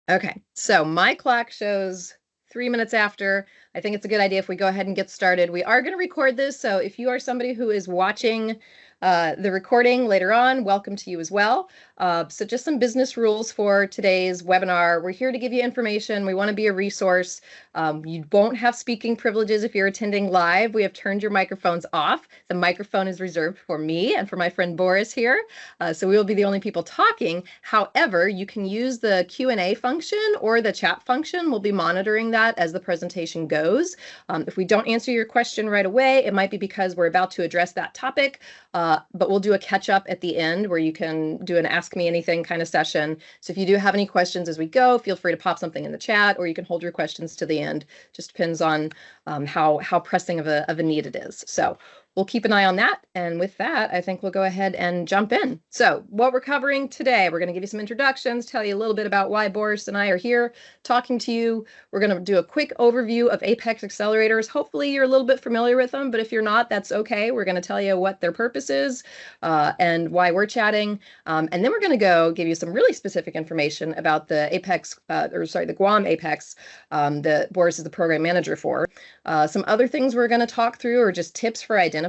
Okay, so my clock shows 3 minutes after. I think it's a good idea if we go ahead and get started. We are going to record this, so if you are somebody who is watching the recording later on, welcome to you as well. So just some business rules for today's webinar. We're here to give you information. We want to be a resource. You won't have speaking privileges if you're attending live. We have turned your microphones off. The microphone is reserved for me and for my friend Boris here. So we will be the only people talking. However, you can use the Q&A function or the chat function. We'll be monitoring that as the presentation goes. If we don't answer your question right away, it might be because we're about to address that topic, but we'll do a catch up at the end where you can do an Ask Me Anything kind of session. So if you do have any questions as we go, feel free to pop something in the chat, or you can hold your questions to the end. Just depends on how pressing of a need it is. So we'll keep an eye on that. And with that, I think we'll go ahead and jump in. So what we're covering today, we're going to give you some introductions, tell you a little bit about why Boris and I are here talking to you. We're going to do a quick overview of APEX accelerators. Hopefully you're a little bit familiar with them, but if you're not, that's okay. We're going to tell you what their purpose is and why we're chatting. And then we're going to go give you some really specific information about the APEX, the Guam APEX that Boris is the program manager for. Some other things we're going to talk through are just tips for identifying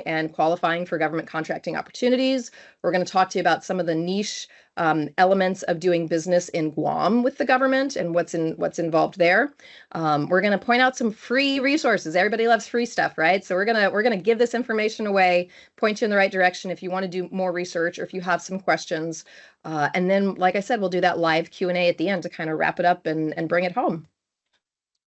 and qualifying for government contracting opportunities. We're going to talk to you about some of the niche elements of doing business in Guam with the government and what's involved there. We're going to point out some free resources. Everybody loves free stuff, right? So we're gonna give this information away, point you in the right direction if you want to do more research or if you have some questions. And then, like I said, we'll do that live Q&A at the end to kind of wrap it up and bring it home.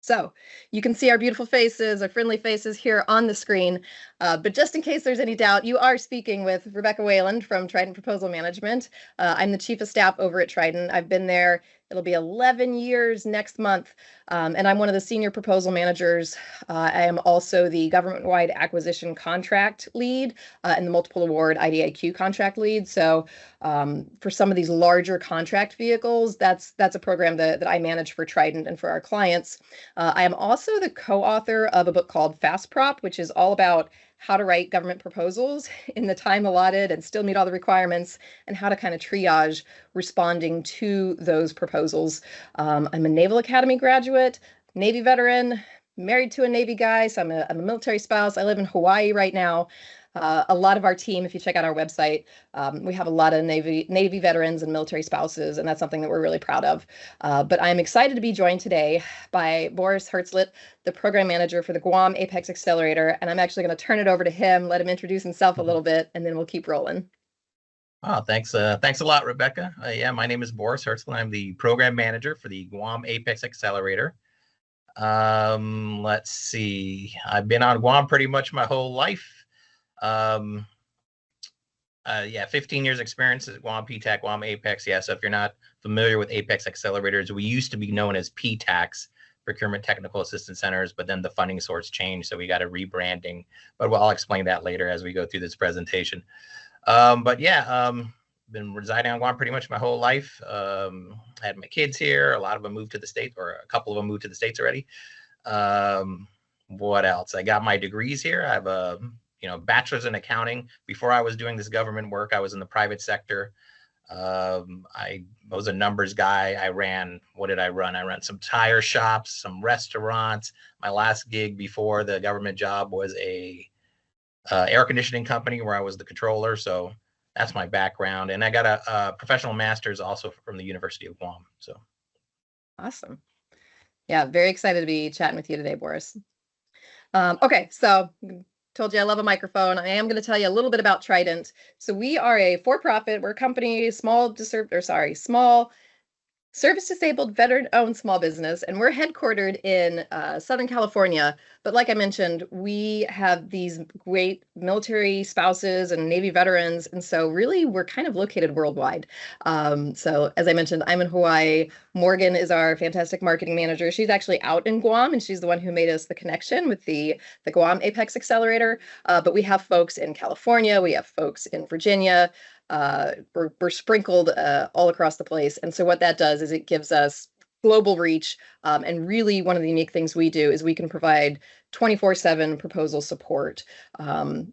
So you can see our beautiful faces, our friendly faces here on the screen. But just in case there's any doubt, you are speaking with Rebecca Wayland from Trident Proposal Management. I'm the Chief of Staff over at Trident. I've been there, it'll be 11 years next month, and I'm one of the senior proposal managers. I am also the government-wide acquisition contract lead and the multiple award IDIQ contract lead. So for some of these larger contract vehicles, that's a program that I manage for Trident and for our clients. I am also the co-author of a book called Fast Prop, which is all about how to write government proposals in the time allotted and still meet all the requirements, and how to kind of triage responding to those proposals. I'm a Naval Academy graduate, Navy veteran, married to a Navy guy, so I'm a military spouse. I live in Hawaii right now. A lot of our team, if you check out our website, we have a lot of Navy veterans and military spouses, and that's something that we're really proud of. But I'm excited to be joined today by Boris Hertslet, the program manager for the Guam APEX Accelerator, and I'm actually going to turn it over to him, let him introduce himself a little bit, and then we'll keep rolling. Oh, thanks a lot, Rebecca. Yeah, my name is Boris Hertslet. I'm the program manager for the Guam APEX Accelerator. Let's see. I've been on Guam pretty much my whole life. 15 years experience at Guam PTAC, Guam APEX. Yeah, so if you're not familiar with APEX Accelerators, we used to be known as PTACs, Procurement Technical Assistance Centers, but then the funding source changed, so we got a rebranding. But I'll explain that later as we go through this presentation. Been residing on Guam pretty much my whole life. Had my kids here. A lot of them moved to the States, or a couple of them moved to the States already. What else? I got my degrees here. I have a bachelor's in accounting. Before I was doing this government work, I was in the private sector. I was a numbers guy. I ran some tire shops, some restaurants. My last gig before the government job was a air conditioning company where I was the controller. So that's my background. And I got a professional master's also from the University of Guam. So awesome. Yeah, very excited to be chatting with you today, Boris. Okay, so told you I love a microphone. I am going to tell you a little bit about Trident. So we are a for-profit, we're a company, small service-disabled, veteran-owned small business, and we're headquartered in Southern California. But like I mentioned, we have these great military spouses and Navy veterans, and so really we're kind of located worldwide. So as I mentioned, I'm in Hawaii. Morgan is our fantastic marketing manager. She's actually out in Guam, and she's the one who made us the connection with the Guam APEX Accelerator. But we have folks in California, we have folks in Virginia. We're sprinkled all across the place. And so what that does is it gives us global reach. And really one of the unique things we do is we can provide 24/7 proposal support.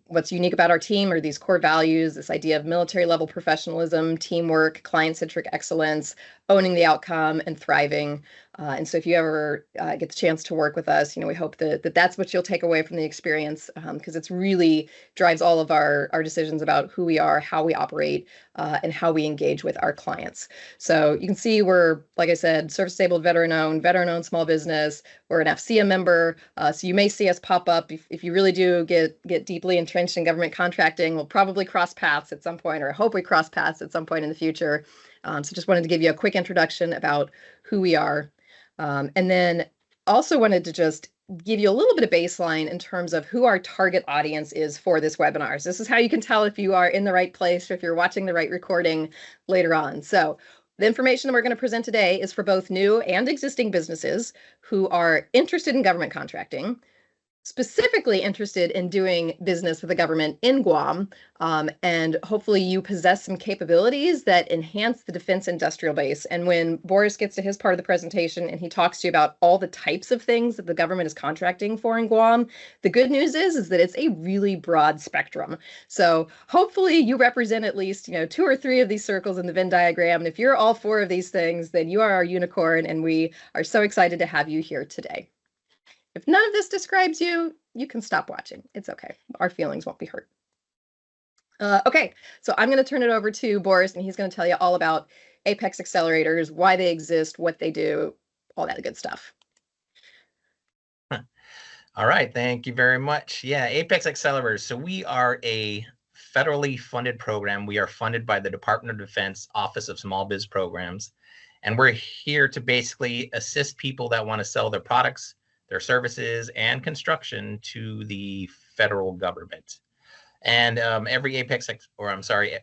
What's unique about our team are these core values, this idea of military level professionalism, teamwork, client-centric excellence, owning the outcome, and thriving. And so if you ever get the chance to work with us, we hope that that's what you'll take away from the experience, because it's really drives all of our decisions about who we are, how we operate, and how we engage with our clients. So you can see we're, like I said, service-disabled, veteran-owned small business. We're an FCA member, so you may see us pop up if you really do get deeply entrenched in government contracting. We'll probably cross paths at some point, or I hope we cross paths at some point in the future. So just wanted to give you a quick introduction about who we are. And then also wanted to just give you a little bit of baseline in terms of who our target audience is for this webinar. So this is how you can tell if you are in the right place or if you're watching the right recording later on. So the information that we're going to present today is for both new and existing businesses who are interested in government contracting, specifically interested in doing business with the government in Guam, and hopefully you possess some capabilities that enhance the defense industrial base. And when Boris gets to his part of the presentation and he talks to you about all the types of things that the government is contracting for in Guam, the good news is that it's a really broad spectrum. So hopefully you represent at least 2 or 3 of these circles in the Venn diagram. And if you're all 4 of these things, then you are our unicorn, and we are so excited to have you here today. If none of this describes you, you can stop watching. It's okay. Our feelings won't be hurt. Okay, so I'm going to turn it over to Boris, and he's going to tell you all about APEX accelerators, why they exist, what they do, all that good stuff. All right, thank you very much. Yeah, APEX Accelerators. So we are a federally funded program. We are funded by the Department of Defense Office of Small Biz Programs, and we're here to basically assist people that want to sell their products, their services, and construction to the federal government. And every APEX,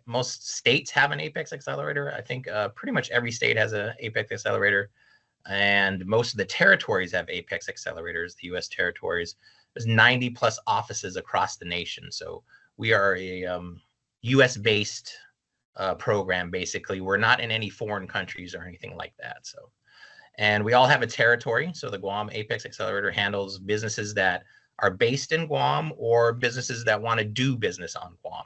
most states have an APEX accelerator. I think pretty much every state has an APEX accelerator, and most of the territories have APEX accelerators, the U.S. territories. There's 90 plus offices across the nation. So we are a U.S.-based program, basically. We're not in any foreign countries or anything like that. So. And we all have a territory. So the Guam APEX Accelerator handles businesses that are based in Guam or businesses that want to do business on Guam.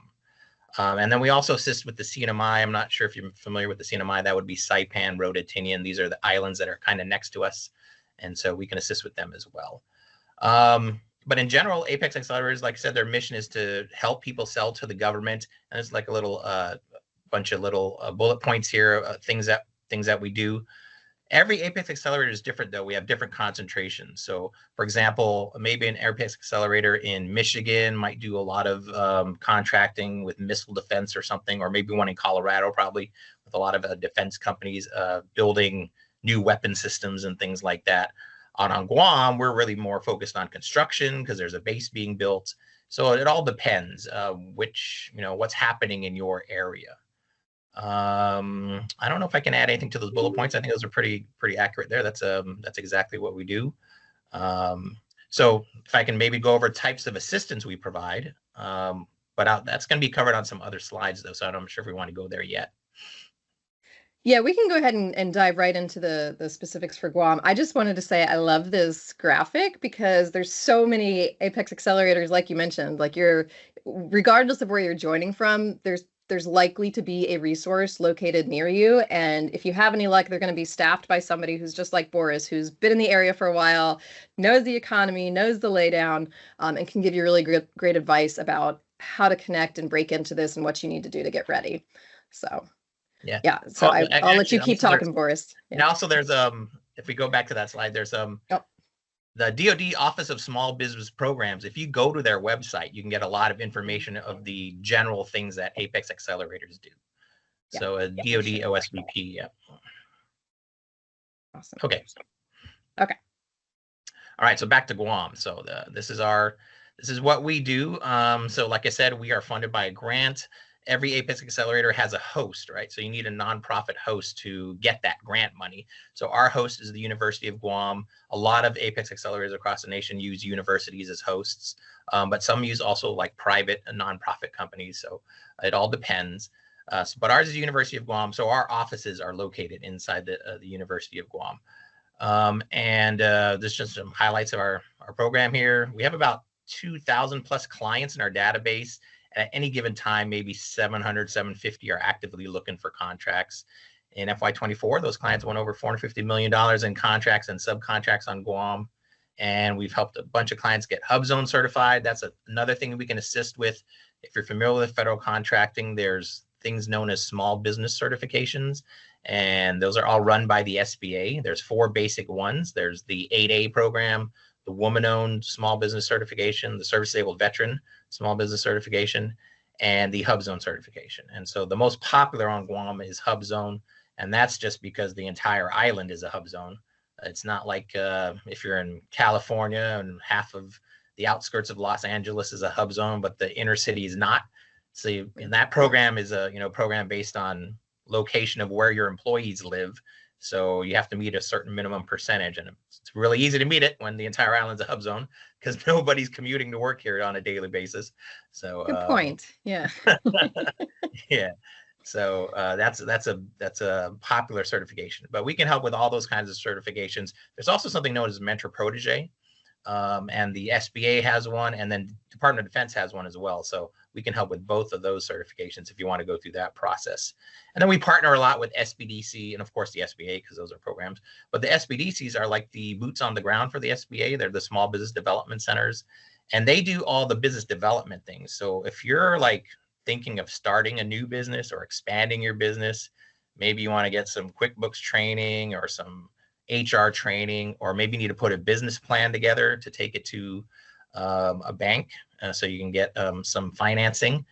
And then we also assist with the CNMI. I'm not sure if you're familiar with the CNMI. That would be Saipan, Rota, Tinian. These are the islands that are kind of next to us. And so we can assist with them as well. But in general, APEX Accelerators, like I said, their mission is to help people sell to the government. And it's like a little bunch of little bullet points here, things that we do. Every APEX accelerator is different, though. We have different concentrations. So, for example, maybe an APEX accelerator in Michigan might do a lot of contracting with missile defense or something, or maybe one in Colorado, probably with a lot of defense companies building new weapon systems and things like that. On Guam, we're really more focused on construction because there's a base being built. So it all depends what's happening in your area. I don't know if I can add anything to those bullet points. I think those are pretty accurate there. That's exactly what we do. So if I can maybe go over types of assistance we provide, but that's going to be covered on some other slides, though. So I'm not sure if we want to go there yet. Yeah, we can go ahead and dive right into the specifics for Guam. I just wanted to say I love this graphic because there's so many APEX accelerators, like you mentioned. Like regardless of where you're joining from, there's likely to be a resource located near you. And if you have any luck, they're going to be staffed by somebody who's just like Boris, who's been in the area for a while, knows the economy, knows the laydown, and can give you really great advice about how to connect and break into this and what you need to do to get ready. So yeah. So I'll let you keep talking, Boris. Yeah. And also there's if we go back to that slide, there's the DoD Office of Small Business Programs. If you go to their website, you can get a lot of information of the general things that APEX accelerators do. Yeah. So DoD OSBP, yeah. Awesome. Okay. All right. So back to Guam. So this is what we do. So like I said, we are funded by a grant. Every APEX accelerator has a host, right? So you need a nonprofit host to get that grant money. So our host is the University of Guam. A lot of APEX accelerators across the nation use universities as hosts, but some use also like private and nonprofit companies. So it all depends. But ours is University of Guam. So our offices are located inside the University of Guam. And there's just some highlights of our program here. We have about 2,000 plus clients in our database. At any given time, maybe 700, 750 are actively looking for contracts. In FY24, those clients went over $450 million in contracts and subcontracts on Guam. And we've helped a bunch of clients get HubZone certified. That's another thing we can assist with. If you're familiar with federal contracting, there's things known as small business certifications, and those are all run by the SBA. There's 4 basic ones. There's the 8A program, the woman-owned small business certification, the service-disabled veteran small business certification, and the HubZone certification. And so the most popular on Guam is HubZone, and that's just because the entire island is a HubZone. It's not like if you're in California and half of the outskirts of Los Angeles is a HubZone, but the inner city is not. So and that program is a program based on location of where your employees live. So you have to meet a certain minimum percentage, and it's really easy to meet it when the entire island's a HubZone because nobody's commuting to work here on a daily basis. So good point. Yeah. Yeah. So that's a popular certification, but we can help with all those kinds of certifications. There's also something known as mentor protege, and the SBA has one, and then Department of Defense has one as well. So we can help with both of those certifications if you want to go through that process. And then we partner a lot with SBDC and of course the SBA because those are programs. But the SBDCs are like the boots on the ground for the SBA. They're the small business development centers, and they do all the business development things. So if you're like thinking of starting a new business or expanding your business, maybe you want to get some QuickBooks training or some HR training, or maybe you need to put a business plan together to take it to a bank so you can get some financing.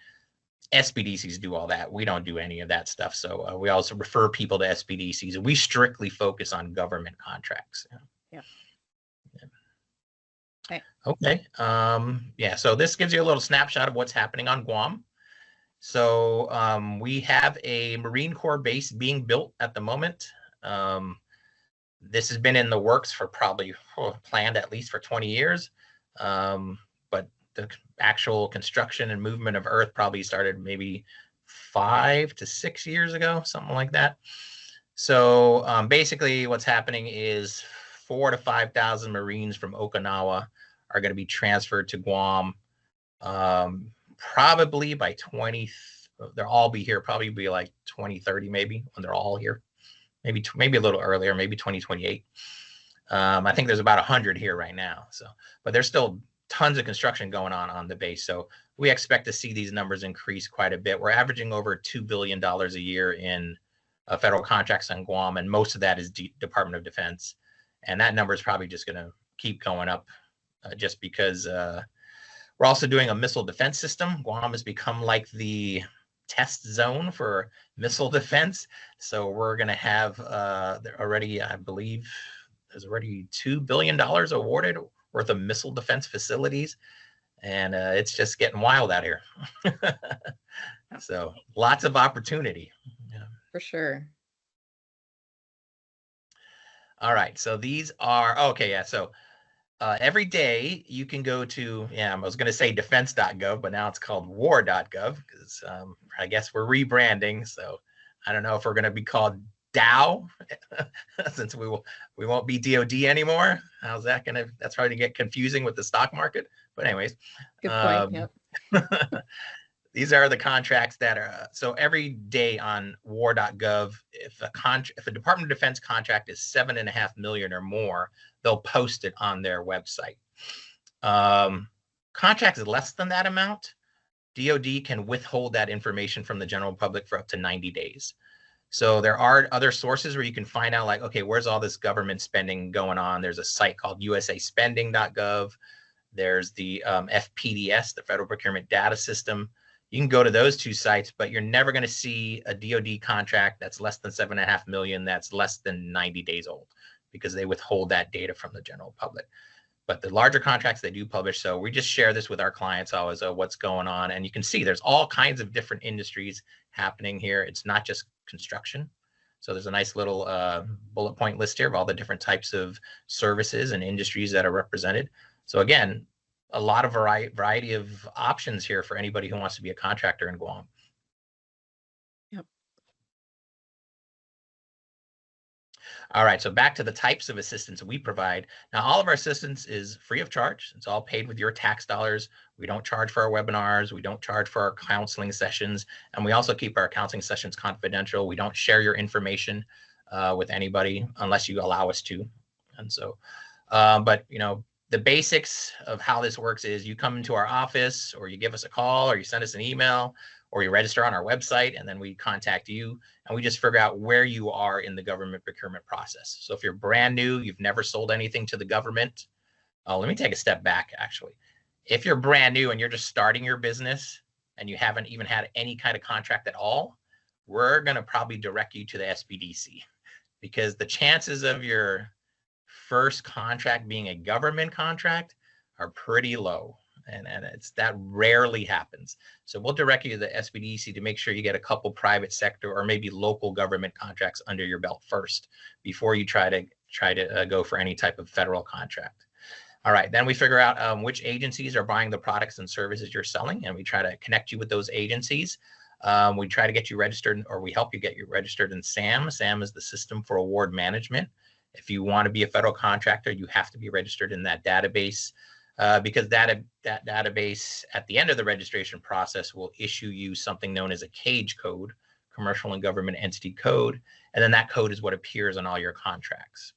SBDCs do all that. We don't do any of that stuff. So we also refer people to SBDCs, and we strictly focus on government contracts. Yeah. Okay. Yeah. So this gives you a little snapshot of what's happening on Guam. So we have a Marine Corps base being built at the moment. This has been in the works for probably planned at least for 20 years. But the actual construction and movement of earth probably started maybe 5 to 6 years ago, something like that. So basically what's happening is 4,000 to 5,000 Marines from Okinawa are going to be transferred to Guam. Probably by they'll all be here, probably be like 2030, maybe when they're all here, maybe a little earlier, maybe 2028. I think there's about 100 here right now. So, but there's still tons of construction going on the base. So we expect to see these numbers increase quite a bit. We're averaging over $2 billion a year in federal contracts on Guam, and most of that is Department of Defense. And that number is probably just going to keep going up just because we're also doing a missile defense system. Guam has become like the test zone for missile defense. So we're going to have already, I believe, there's already $2 billion awarded worth of missile defense facilities. And it's just getting wild out here. So lots of opportunity. Yeah. For sure. All right. So these are, okay. Yeah. So every day you can go to, I was going to say defense.gov, but now it's called war.gov because I guess we're rebranding. So I don't know if we're going to be called DOW since we won't be DOD anymore. How's that going to, that's probably to get confusing with the stock market. But anyways, good point. Yep. These are the contracts that are, so every day on war.gov, if a Department of Defense contract is $7.5 million or more, they'll post it on their website. Contracts less than that amount, DoD can withhold that information from the general public for up to 90 days. So there are other sources where you can find out like, okay, where's all this government spending going on? There's a site called usaspending.gov. There's the FPDS, the Federal Procurement Data System. You can go to those two sites, but you're never going to see a DoD contract that's less than $7.5 million that's less than 90 days old because they withhold that data from the general public. But the larger contracts they do publish. So we just share this with our clients always, what's going on. And you can see there's all kinds of different industries happening here. It's not just construction. So there's a nice little bullet point list here of all the different types of services and industries that are represented. So again, a lot of variety of options here for anybody who wants to be a contractor in Guam. Yep. All right, so back to the types of assistance we provide. Now, all of our assistance is free of charge. It's all paid with your tax dollars. We don't charge for our webinars. We don't charge for our counseling sessions. And we also keep our counseling sessions confidential. We don't share your information with anybody unless you allow us to. And so, but you know, the basics of how this works is you come into our office, or you give us a call, or you send us an email, or you register on our website, and then we contact you, and we just figure out where you are in the government procurement process. So if you're brand new, you've never sold anything to the government, let me take a step back, actually. If you're brand new and you're just starting your business and you haven't even had any kind of contract at all, we're going to probably direct you to the SBDC, because the chances of your first contract being a government contract are pretty low. And it's that rarely happens. So we'll direct you to the SBDC to make sure you get a couple private sector or maybe local government contracts under your belt first before you try to go for any type of federal contract. All right, then we figure out which agencies are buying the products and services you're selling, and we try to connect you with those agencies. We try to get you registered, or we help you get you registered in SAM. SAM is the System for Award Management. If you want to be a federal contractor, you have to be registered in that database. Because that database at the end of the registration process will issue you something known as a CAGE code, Commercial and Government Entity Code, and then that code is what appears on all your contracts.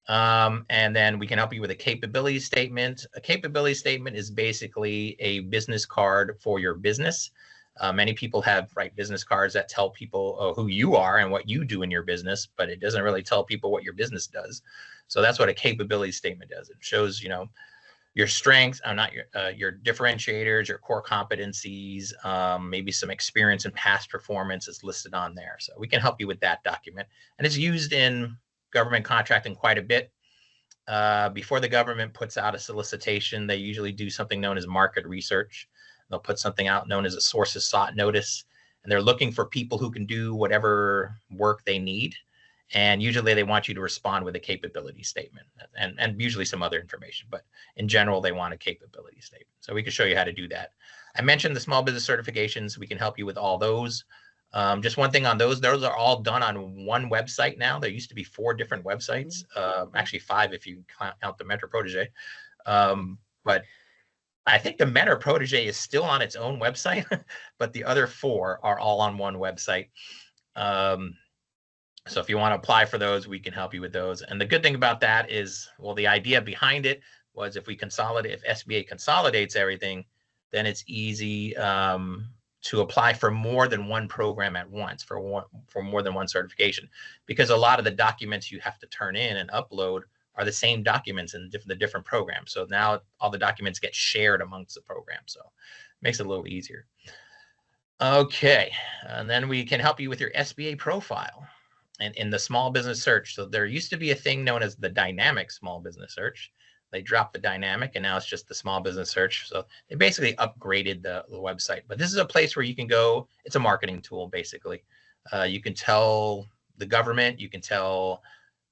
And then we can help you with a capability statement. A capability statement is basically a business card for your business. Many people have business cards that tell people who you are and what you do in your business, but it doesn't really tell people what your business does. So that's what a capability statement does. It shows, you know, your strengths, not your differentiators, your core competencies, maybe some experience and past performance is listed on there. So we can help you with that document. And it's used in government contracting quite a bit. Before the government puts out a solicitation, they usually do something known as market research. They'll put something out known as a sources sought notice, and they're looking for people who can do whatever work they need. And usually they want you to respond with a capability statement and usually some other information, but in general, they want a capability statement. So we can show you how to do that. I mentioned the small business certifications. We can help you with all those. Just one thing on those are all done on one website now. There used to be 4 different websites, actually 5 if you count the Mentor Protege. But I think the Mentor Protege is still on its own website, but the other 4 are all on one website. So if you want to apply for those, we can help you with those. And the good thing about that is, well, the idea behind it was if SBA consolidates everything, then it's easy to apply for more than one program at once, for more than one certification, because a lot of the documents you have to turn in and upload are the same documents in the different programs. So now all the documents get shared amongst the program. So it makes it a little easier. Okay, and then we can help you with your SBA profile. And in the small business search, so there used to be a thing known as the dynamic small business search. They dropped the dynamic and now it's just the small business search. So they basically upgraded the website. But this is a place where you can go. It's a marketing tool, basically. You can tell the government, you can tell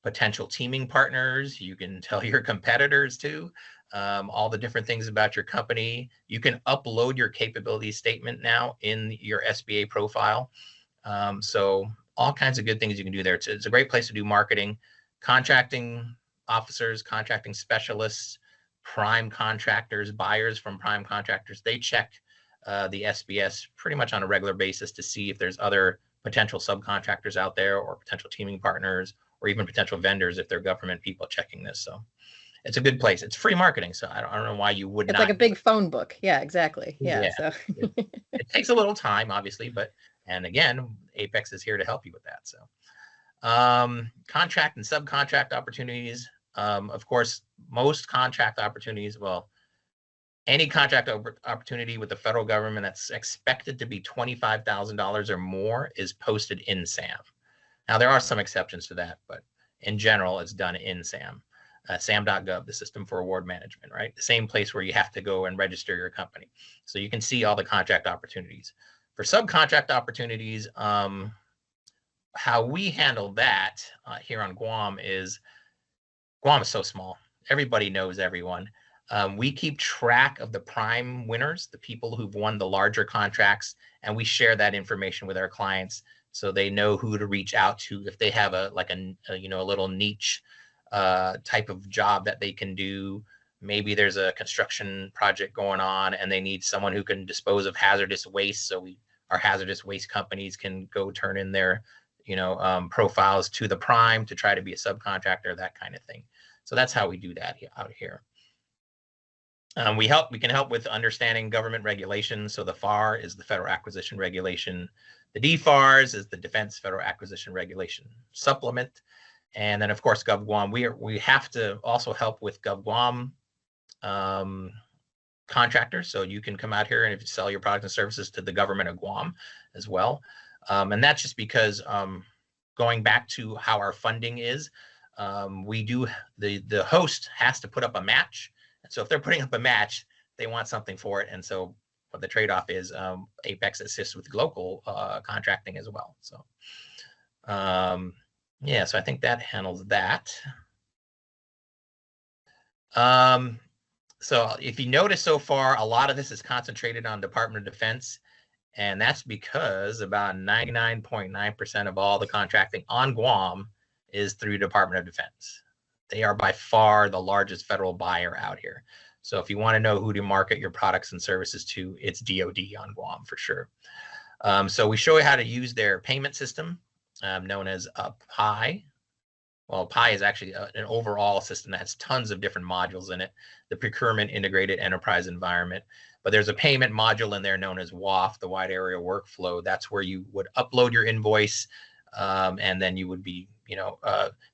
potential teaming partners, you can tell your competitors too, all the different things about your company. You can upload your capability statement now in your SBA profile. So all kinds of good things you can do there. It's a great place to do marketing. Contracting officers, contracting specialists, prime contractors, buyers from prime contractors, they check the SBS pretty much on a regular basis to see if there's other potential subcontractors out there or potential teaming partners or even potential vendors if they're government people checking this. So it's a good place. It's free marketing, so I don't know why you would not. It's like a big phone book. Yeah, exactly. Yeah. So it takes a little time, obviously, and again, Apex is here to help you with that. So contract and subcontract opportunities. Of course, most contract opportunities, well, any contract opportunity with the federal government that's expected to be $25,000 or more is posted in SAM. Now, there are some exceptions to that, but in general, it's done in SAM. SAM.gov, the System for Award Management, right? The same place where you have to go and register your company. So you can see all the contract opportunities. For subcontract opportunities, how we handle that here on Guam is so small. Everybody knows everyone. We keep track of the prime winners, the people who've won the larger contracts, and we share that information with our clients so they know who to reach out to if they have a little niche type of job that they can do. Maybe there's a construction project going on and they need someone who can dispose of hazardous waste. So our hazardous waste companies can go turn in their profiles to the prime to try to be a subcontractor, that kind of thing. So that's how we do that out here. We can help with understanding government regulations. So the FAR is the Federal Acquisition Regulation. The DFARS is the Defense Federal Acquisition Regulation Supplement. And then of course, GovGuam, we have to also help with GovGuam contractors. So you can come out here and if you sell your products and services to the government of Guam as well. And that's just because going back to how our funding is, the host has to put up a match. So if they're putting up a match, they want something for it. And so what the trade-off is, APEX assists with local contracting as well. So yeah, so I think that handles that. So if you notice so far, a lot of this is concentrated on Department of Defense. And that's because about 99.9% of all the contracting on Guam is through Department of Defense. They are by far the largest federal buyer out here. So if you want to know who to market your products and services to, it's DoD on Guam for sure. So we show you how to use their payment system known as PI. Well, PI is actually an overall system that has tons of different modules in it. The Procurement Integrated Enterprise Environment. But there's a payment module in there known as WAF, the Wide Area Workflow. That's where you would upload your invoice, and then you would be,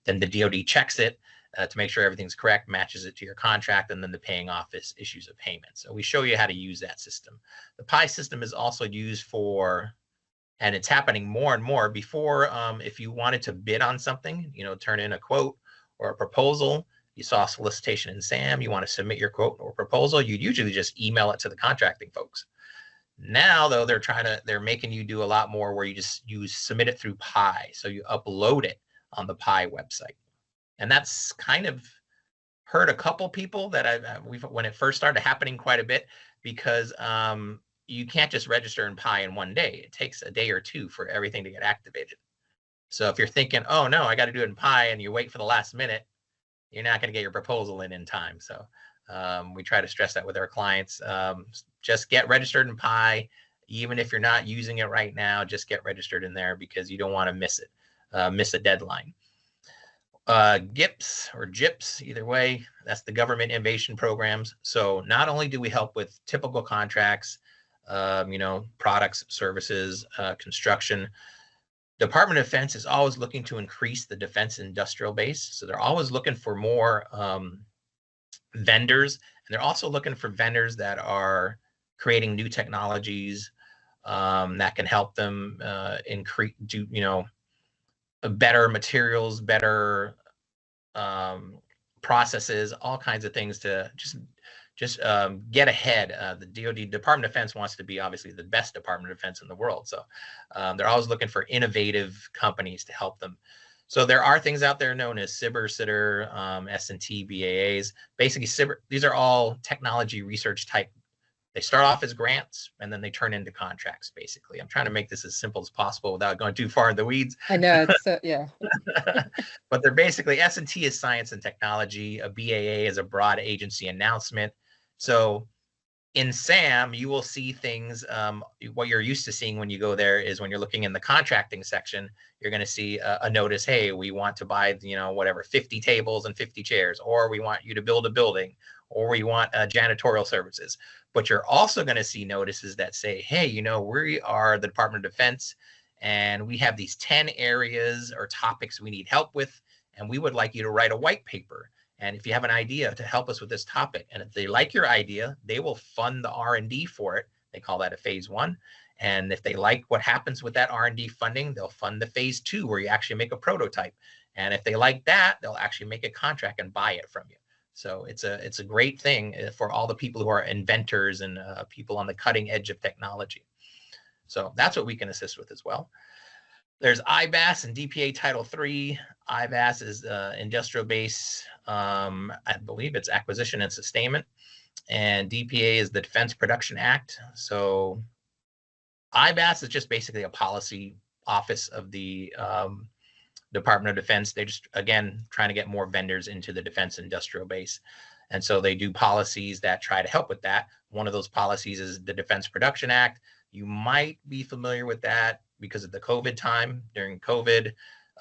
then the DoD checks it to make sure everything's correct, matches it to your contract, and then the paying office issues a payment. So we show you how to use that system. The PI system is also used for, and it's happening more and more. Before, if you wanted to bid on something, turn in a quote or a proposal, you saw a solicitation in SAM, you want to submit your quote or proposal, you'd usually just email it to the contracting folks. Now, though, they're making you do a lot more where you submit it through PI. So you upload it on the PI website. And that's kind of hurt a couple people that when it first started happening quite a bit, because you can't just register in PI in one day. It takes a day or two for everything to get activated. So if you're thinking, oh no, I got to do it in PI, and you wait for the last minute, you're not going to get your proposal in time. So we try to stress that with our clients. Just get registered in PI. Even if you're not using it right now, just get registered in there because you don't want to miss it, miss a deadline. GIPS or GIPS, either way, that's the Government Innovation Programs. So not only do we help with typical contracts, products, services, construction, Department of Defense is always looking to increase the defense industrial base. So they're always looking for more vendors. And they're also looking for vendors that are creating new technologies that can help them increase, better materials, better processes, all kinds of things to just get ahead. The DoD, Department of Defense, wants to be obviously the best Department of Defense in the world. So they're always looking for innovative companies to help them. So there are things out there known as SBIR, SITR, S&T, BAAs. Basically, SBIR, these are all technology research type. They start off as grants and then they turn into contracts, basically. I'm trying to make this as simple as possible without going too far in the weeds. I know, it's yeah. But they're basically, S&T is science and technology. A BAA is a broad agency announcement. So in SAM, you will see things, what you're used to seeing when you go there is when you're looking in the contracting section, you're going to see a notice, hey, we want to buy, 50 tables and 50 chairs, or we want you to build a building, or we want janitorial services. But you're also going to see notices that say, hey, we are the Department of Defense, and we have these 10 areas or topics we need help with, and we would like you to write a white paper. And if you have an idea to help us with this topic, and if they like your idea, they will fund the R&D for it. They call that a phase 1. And if they like what happens with that R&D funding, they'll fund the phase 2, where you actually make a prototype. And if they like that, they'll actually make a contract and buy it from you. So it's a great thing for all the people who are inventors and people on the cutting edge of technology. So that's what we can assist with as well. There's IBAS and DPA Title III. IBAS is industrial base. I believe it's acquisition and sustainment. And DPA is the Defense Production Act. So IBAS is just basically a policy office of the Department of Defense. They're just, again, trying to get more vendors into the defense industrial base. And so they do policies that try to help with that. One of those policies is the Defense Production Act. You might be familiar with that because of the COVID time. During COVID,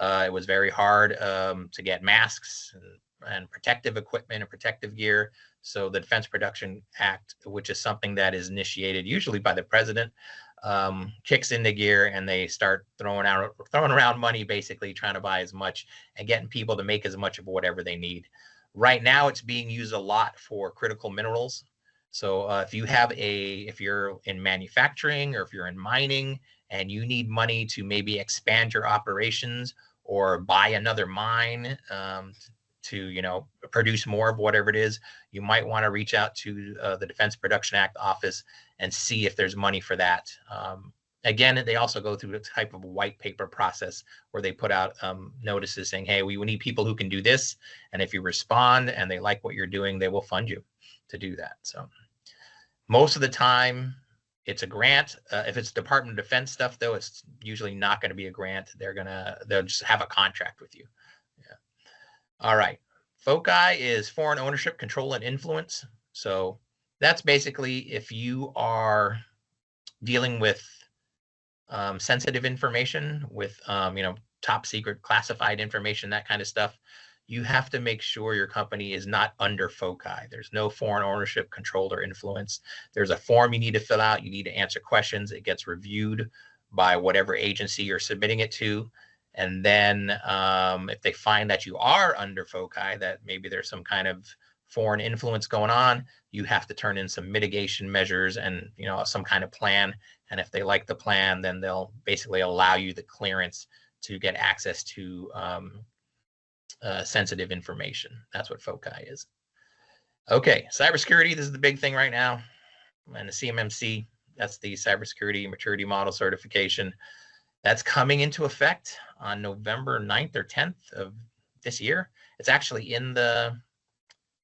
it was very hard to get masks and protective equipment and protective gear. So the Defense Production Act, which is something that is initiated usually by the president, kicks into gear, and they start throwing around money, basically trying to buy as much and getting people to make as much of whatever they need. Right now, it's being used a lot for critical minerals. So if you're in manufacturing or if you're in mining and you need money to maybe expand your operations or buy another mine to produce more of whatever it is, you might want to reach out to the Defense Production Act office and see if there's money for that. Again, they also go through a type of white paper process where they put out notices saying, hey, we need people who can do this. And if you respond and they like what you're doing, they will fund you to do that. So most of the time it's a grant. If it's Department of Defense stuff, though, it's usually not going to be a grant. They'll just have a contract with you. Yeah. All right. FOCI is foreign ownership, control, and influence. So that's basically if you are dealing with sensitive information, with top secret classified information, that kind of stuff, you have to make sure your company is not under FOCI. There's no foreign ownership, control, or influence. There's a form you need to fill out. You need to answer questions. It gets reviewed by whatever agency you're submitting it to. And then if they find that you are under FOCI, that maybe there's some kind of foreign influence going on, you have to turn in some mitigation measures and some kind of plan. And if they like the plan, then they'll basically allow you the clearance to get access to sensitive information. That's what FOCI is. Okay, cybersecurity, this is the big thing right now. And the CMMC, that's the Cybersecurity Maturity Model Certification. That's coming into effect on November 9th or 10th of this year. It's actually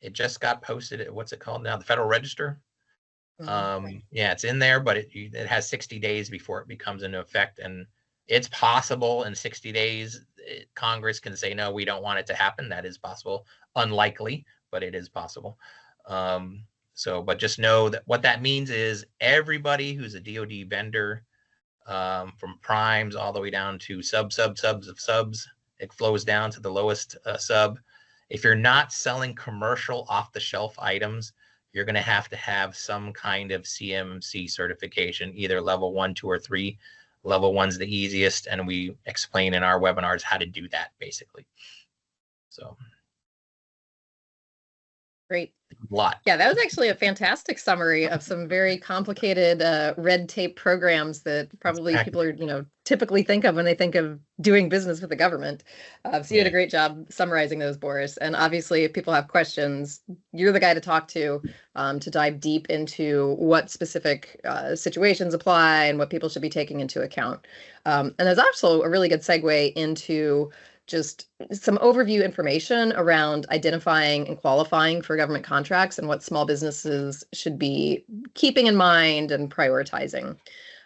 it just got posted at, what's it called now? The Federal Register. Yeah, it's in there, but it has 60 days before it becomes into effect. And it's possible in 60 days, Congress can say, no, we don't want it to happen. That is possible. Unlikely, but it is possible. But just know that what that means is everybody who's a DoD vendor, from primes all the way down to subs of subs, it flows down to the lowest sub. If you're not selling commercial off-the-shelf items, you're going to have some kind of CMMC certification, either level 1, 2, or 3. Level 1's the easiest, and we explain in our webinars how to do that, basically. So. Great. A lot. Yeah, that was actually a fantastic summary of some very complicated red tape programs that probably people are, typically think of when they think of doing business with the government. So you did a great job summarizing those, Boris. And obviously, if people have questions, you're the guy to talk to dive deep into what specific situations apply and what people should be taking into account. And there's also a really good segue into just some overview information around identifying and qualifying for government contracts and what small businesses should be keeping in mind and prioritizing.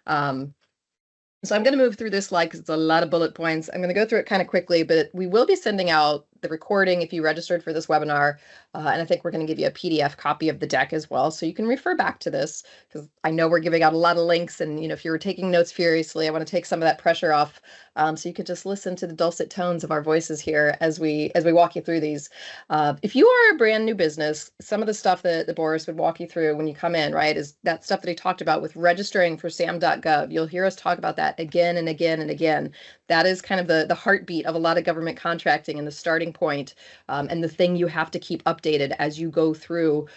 So I'm going to move through this slide because it's a lot of bullet points. I'm going to go through it kind of quickly, but we will be sending out the recording if you registered for this webinar. And I think we're going to give you a PDF copy of the deck as well, so you can refer back to this, because I know we're giving out a lot of links. And if you were taking notes furiously, I want to take some of that pressure off, so you could just listen to the dulcet tones of our voices here as we walk you through these. If you are a brand new business, some of the stuff that Boris would walk you through when you come in, right, is that stuff that he talked about with registering for SAM.gov. You'll hear us talk about that again and again and again. That is kind of the heartbeat of a lot of government contracting and the starting point, and the thing you have to keep updated as you go through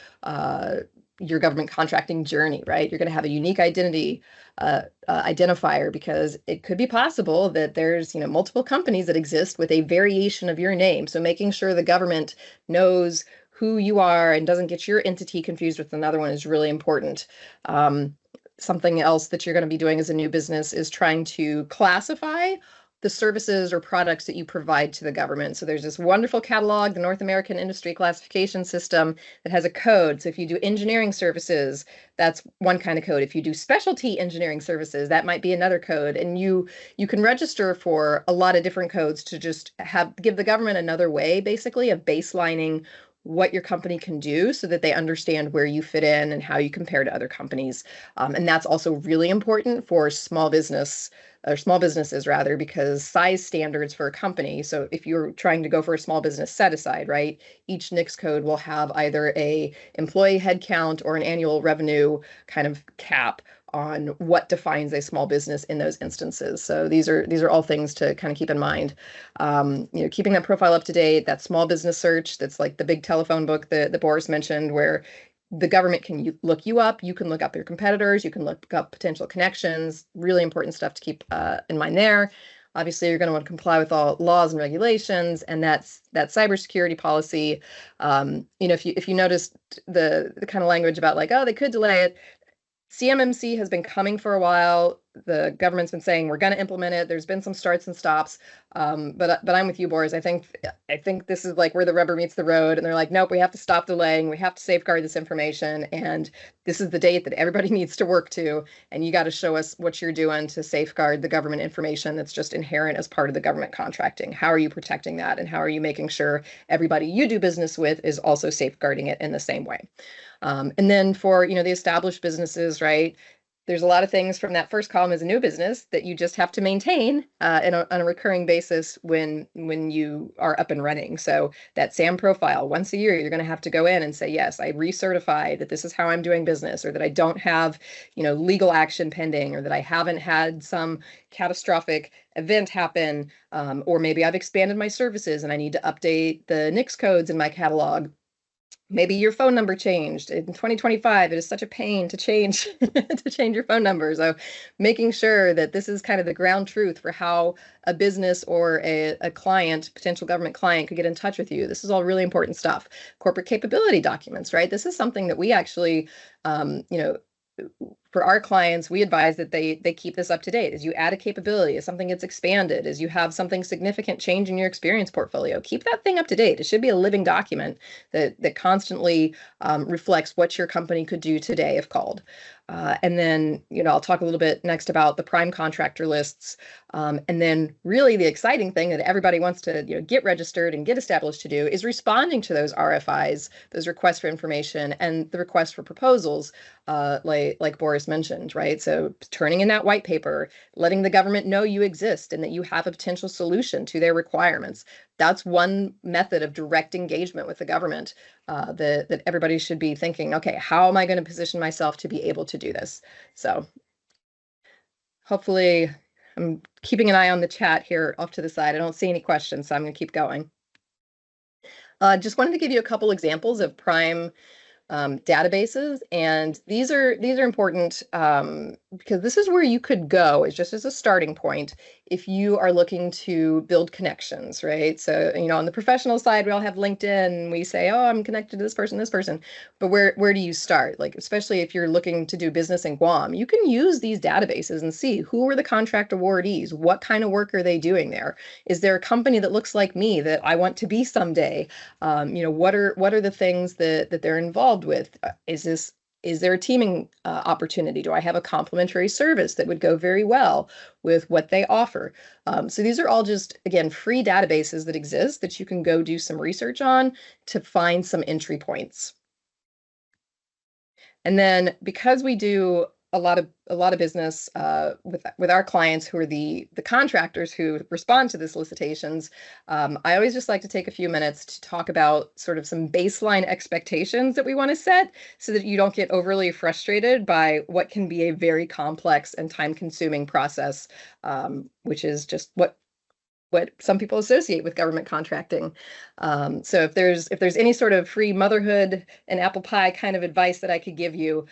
your government contracting journey, right? You're going to have a unique identity identifier, because it could be possible that there's multiple companies that exist with a variation of your name. So making sure the government knows who you are and doesn't get your entity confused with another one is really important. Something else that you're going to be doing as a new business is trying to classify the services or products that you provide to the government. So there's this wonderful catalog, the North American Industry Classification System, that has a code. So if you do engineering services, that's one kind of code. If you do specialty engineering services, that might be another code. And you can register for a lot of different codes to just give the government another way, basically, of baselining what your company can do so that they understand where you fit in and how you compare to other companies. And that's also really important for small businesses rather, because size standards for a company. So if you're trying to go for a small business set aside, right, each NICS code will have either a employee headcount or an annual revenue kind of cap on what defines a small business in those instances. So these are all things to kind of keep in mind. Keeping that profile up to date, that small business search, that's like the big telephone book that Boris mentioned, where the government can look you up, you can look up your competitors, you can look up potential connections, really important stuff to keep in mind there. Obviously, you're going to want to comply with all laws and regulations, and that cybersecurity policy. If you noticed the kind of language about like, oh, they could delay it, CMMC has been coming for a while. The government's been saying we're going to implement it. There's been some starts and stops, but I'm with you, Boris. I think this is like where the rubber meets the road, and they're like, nope, we have to stop delaying. We have to safeguard this information, and this is the date that everybody needs to work to. And you got to show us what you're doing to safeguard the government information that's just inherent as part of the government contracting. How are you protecting that, and how are you making sure everybody you do business with is also safeguarding it in the same way? And then for the established businesses, right? There's a lot of things from that first column as a new business that you just have to maintain on a recurring basis when you are up and running. So that SAM profile, once a year, you're going to have to go in and say, yes, I recertified that this is how I'm doing business, or that I don't have legal action pending, or that I haven't had some catastrophic event happen, or maybe I've expanded my services and I need to update the NICS codes in my catalog. Maybe your phone number changed in 2025. It is such a pain to change your phone number. So making sure that this is kind of the ground truth for how a business or a client, potential government client, could get in touch with you. This is all really important stuff. Corporate capability documents, right? This is something that we actually, for our clients, we advise that they keep this up to date. As you add a capability, as something gets expanded, as you have something significant change in your experience portfolio, keep that thing up to date. It should be a living document that constantly reflects what your company could do today if called. And then, I'll talk a little bit next about the prime contractor lists. And then really the exciting thing that everybody wants to get registered and get established to do is responding to those RFIs, those requests for information, and the requests for proposals, like Boris mentioned, right? So turning in that white paper, letting the government know you exist and that you have a potential solution to their requirements. That's one method of direct engagement with the government that everybody should be thinking, okay, how am I going to position myself to be able to do this? So hopefully I'm keeping an eye on the chat here off to the side. I don't see any questions, so I'm going to keep going. Just wanted to give you a couple examples of prime databases, and these are important because this is where you could go just as a starting point if you are looking to build connections, right? So on the professional side, we all have LinkedIn, and we say, oh, I'm connected to this person, but where do you start? Like, especially if you're looking to do business in Guam, you can use these databases and see who are the contract awardees, what kind of work are they doing there? Is there a company that looks like me that I want to be someday? What are the things that they're involved with? Is there a teaming opportunity? Do I have a complementary service that would go very well with what they offer? So these are all just, again, free databases that exist that you can go do some research on to find some entry points. And then because we do a lot of business with our clients who are the contractors who respond to the solicitations, I always just like to take a few minutes to talk about sort of some baseline expectations that we want to set so that you don't get overly frustrated by what can be a very complex and time-consuming process, which is just what some people associate with government contracting. So if there's any sort of free motherhood and apple pie kind of advice that I could give you,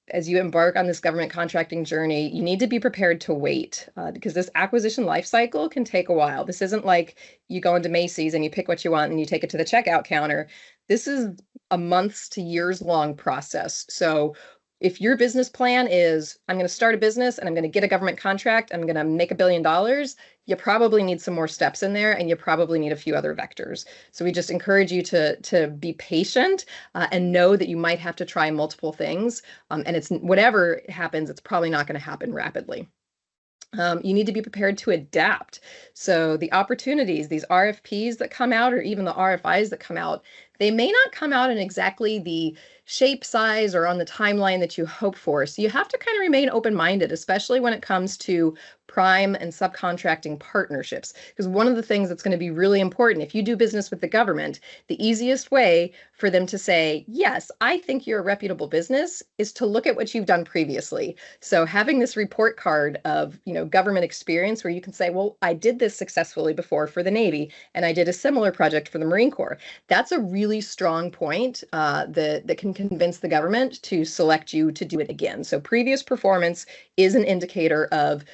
as you embark on this government contracting journey, you need to be prepared to wait because this acquisition life cycle can take a while. This isn't like you go into Macy's and you pick what you want and you take it to the checkout counter. This is a months to years long process. So If your business plan is, I'm going to start a business and I'm going to get a government contract, I'm going to make $1 billion, you probably need some more steps in there, and you probably need a few other vectors. So we just encourage you to be patient and know that you might have to try multiple things. And it's whatever happens, it's probably not going to happen rapidly. You need to be prepared to adapt. So the opportunities, these RFPs that come out, or even the RFIs that come out, they may not come out in exactly the shape, size, or on the timeline that you hope for. So you have to kind of remain open-minded, especially when it comes to prime and subcontracting partnerships. Because one of the things that's going to be really important, if you do business with the government, the easiest way for them to say, yes, I think you're a reputable business, is to look at what you've done previously. So having this report card of, government experience where you can say, well, I did this successfully before for the Navy, and I did a similar project for the Marine Corps. That's a really strong point that can convince the government to select you to do it again. So previous performance is an indicator of,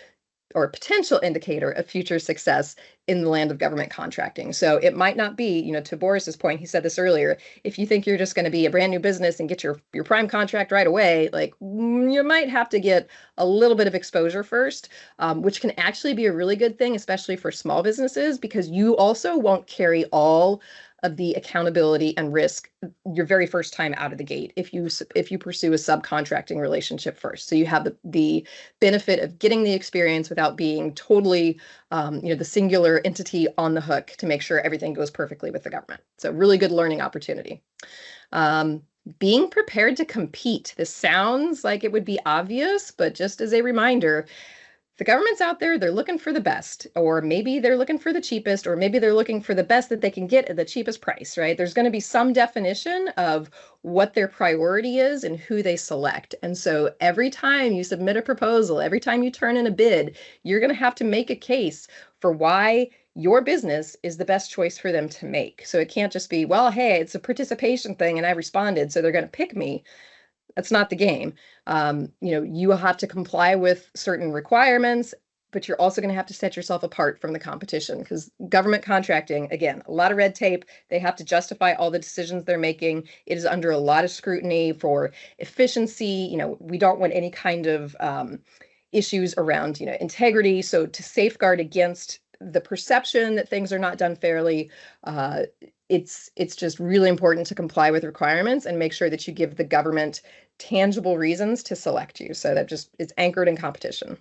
or a potential indicator of, future success in the land of government contracting. So it might not be, to Boris's point, he said this earlier, if you think you're just going to be a brand new business and get your prime contract right away, like you might have to get a little bit of exposure first, which can actually be a really good thing, especially for small businesses, because you also won't carry all of the accountability and risk your very first time out of the gate if you pursue a subcontracting relationship first. So you have the benefit of getting the experience without being totally the singular entity on the hook to make sure everything goes perfectly with the government. So really good learning opportunity. Being prepared to compete. This sounds like it would be obvious, but just as a reminder, the government's out there, they're looking for the best, or maybe they're looking for the cheapest, or maybe they're looking for the best that they can get at the cheapest price, right? There's going to be some definition of what their priority is and who they select. And so every time you submit a proposal, every time you turn in a bid, you're going to have to make a case for why your business is the best choice for them to make. So it can't just be, well, hey, it's a participation thing and I responded, so they're going to pick me. That's not the game. You will have to comply with certain requirements, but you're also going to have to set yourself apart from the competition, because government contracting, again, a lot of red tape. They have to justify all the decisions they're making. It is under a lot of scrutiny for efficiency. We don't want any kind of issues around, integrity. So to safeguard against the perception that things are not done fairly, it's just really important to comply with requirements and make sure that you give the government tangible reasons to select you. So that just is anchored in competition.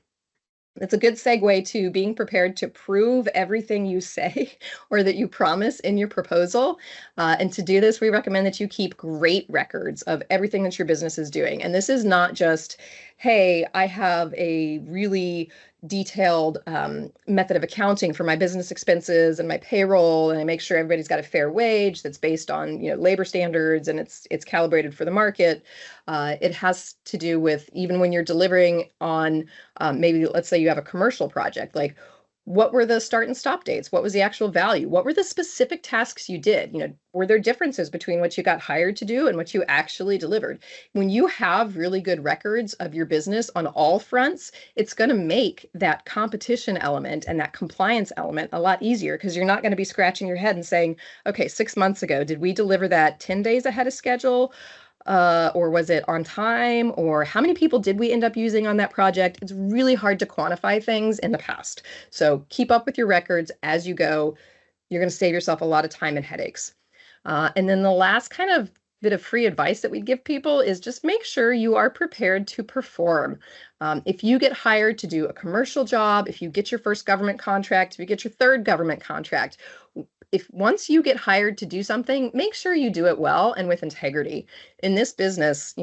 It's a good segue to being prepared to prove everything you say or that you promise in your proposal. And to do this, we recommend that you keep great records of everything that your business is doing. And this is not just, hey, I have a really detailed method of accounting for my business expenses and my payroll, and I make sure everybody's got a fair wage that's based on labor standards and it's calibrated for the market. It has to do with, even when you're delivering on maybe, let's say you have a commercial project, like what were the start and stop dates? What was the actual value? What were the specific tasks you did? Were there differences between what you got hired to do and what you actually delivered? When you have really good records of your business on all fronts, it's going to make that competition element and that compliance element a lot easier, because you're not going to be scratching your head and saying, okay, 6 months ago, did we deliver that 10 days ahead of schedule? Or was it on time? Or how many people did we end up using on that project? It's really hard to quantify things in the past. So keep up with your records as you go. You're going to save yourself a lot of time and headaches. And then the last kind of bit of free advice that we give people is just make sure you are prepared to perform. If you get hired to do a commercial job, if you get your first government contract, if you get your third government contract, if once you get hired to do something, make sure you do it well and with integrity. In this business,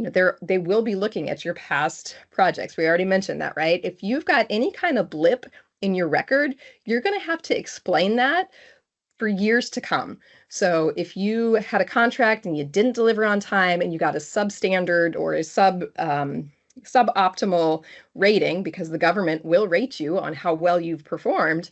they will be looking at your past projects. We already mentioned that, right? If you've got any kind of blip in your record, you're going to have to explain that for years to come. So if you had a contract and you didn't deliver on time and you got a substandard or a suboptimal rating, because the government will rate you on how well you've performed,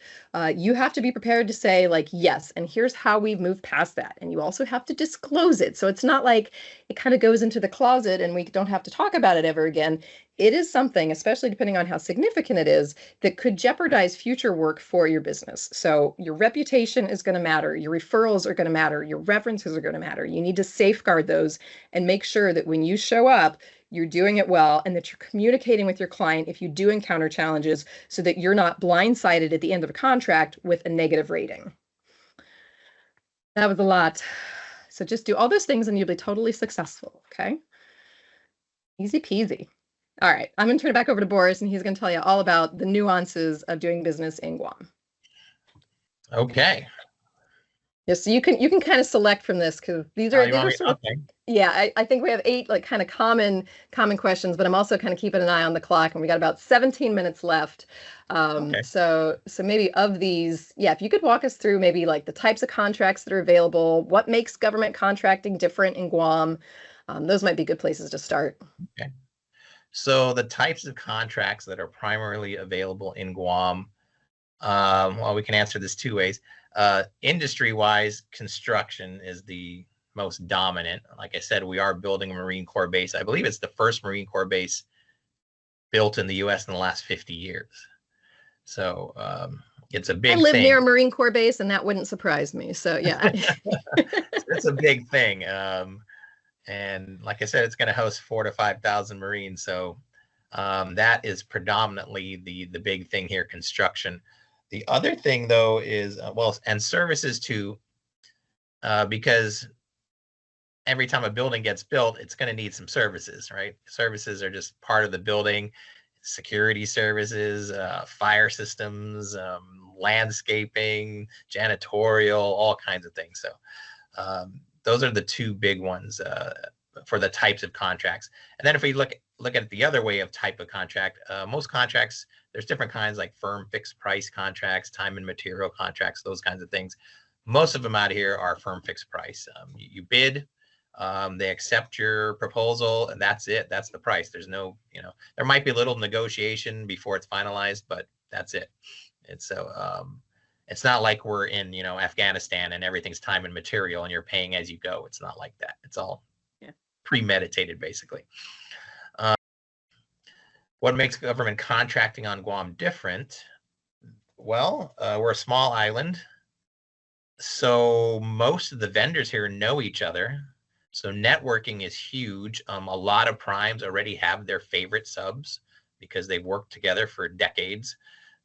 you have to be prepared to say, like, yes, and here's how we've moved past that. And you also have to disclose it. So it's not like it kind of goes into the closet and we don't have to talk about it ever again. It is something, especially depending on how significant it is, that could jeopardize future work for your business. So your reputation is going to matter. Your referrals are going to matter. Your references are going to matter. You need to safeguard those and make sure that when you show up, you're doing it well, and that you're communicating with your client if you do encounter challenges so that you're not blindsided at the end of a contract with a negative rating. That was a lot. So just do all those things and you'll be totally successful, okay? Easy peasy. All right, I'm going to turn it back over to Boris, and he's going to tell you all about the nuances of doing business in Guam. Okay. Yeah, so you can kind of select from this, because these are sort of, okay. Yeah, I think we have 8 like kind of common questions, but I'm also kind of keeping an eye on the clock, and we got about 17 minutes left. Okay. So maybe of these, yeah, if you could walk us through maybe like the types of contracts that are available, what makes government contracting different in Guam, those might be good places to start. Okay. So the types of contracts that are primarily available in Guam, well, we can answer this 2 ways. Industry-wise, construction is the most dominant. Like I said, we are building a Marine Corps base. I believe it's the first Marine Corps base built in the U.S. in the last 50 years. So it's a big thing. I live near a Marine Corps base, and that wouldn't surprise me. So yeah. It's a big thing. And like I said, it's going to host 4,000 to 5,000 Marines. So that is predominantly the big thing here, construction. The other thing, though, is, well, and services too, because every time a building gets built, it's going to need some services, right? Services are just part of the building, security services, fire systems, landscaping, janitorial, all kinds of things. So those are the 2 big ones for the types of contracts. And then if we look at the other way of type of contract, most contracts, there's different kinds, like firm fixed price contracts, time and material contracts, those kinds of things. Most of them out here are firm fixed price. You bid, they accept your proposal, and that's it. That's the price. There's no, there might be a little negotiation before it's finalized, but that's it. It's so, it's not like we're in, Afghanistan and everything's time and material and you're paying as you go. It's not like that. It's all premeditated, basically. What makes government contracting on Guam different? Well, we're a small island, so most of the vendors here know each other. So networking is huge. A lot of primes already have their favorite subs because they've worked together for decades.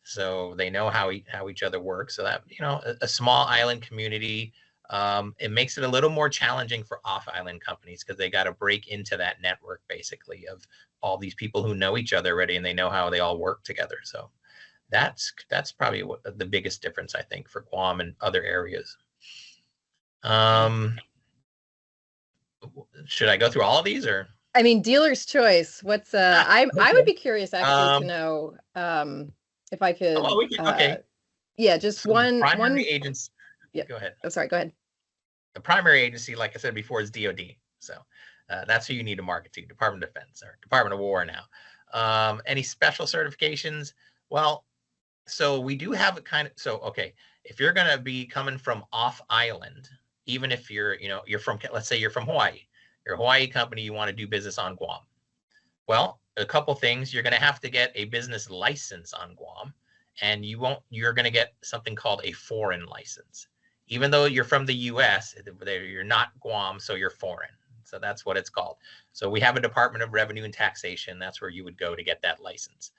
So they know how each other works. So that, a small island community, it makes it a little more challenging for off-island companies because they got to break into that network, basically, of all these people who know each other already and they know how they all work together. So that's probably the biggest difference, I think, for Guam and other areas. Should I go through all of these, or? I mean, dealer's choice. What's I would be curious actually to know if I could. Oh, we can, okay. Yeah, just so one agency. Yeah. Go ahead. Oh, sorry. Go ahead. The primary agency, like I said before, is DoD. So that's who you need to market to, Department of Defense or Department of War now. Any special certifications? Well, so we do have a kind of, so, okay, if you're going to be coming from off island, even if you're from, let's say you're from Hawaii, you're a Hawaii company, you want to do business on Guam. Well, a couple things, you're going to have to get a business license on Guam, and you're going to get something called a foreign license. Even though you're from the US, you're not Guam, so you're foreign. So that's what it's called. So we have a Department of Revenue and Taxation. That's where you would go to get that license.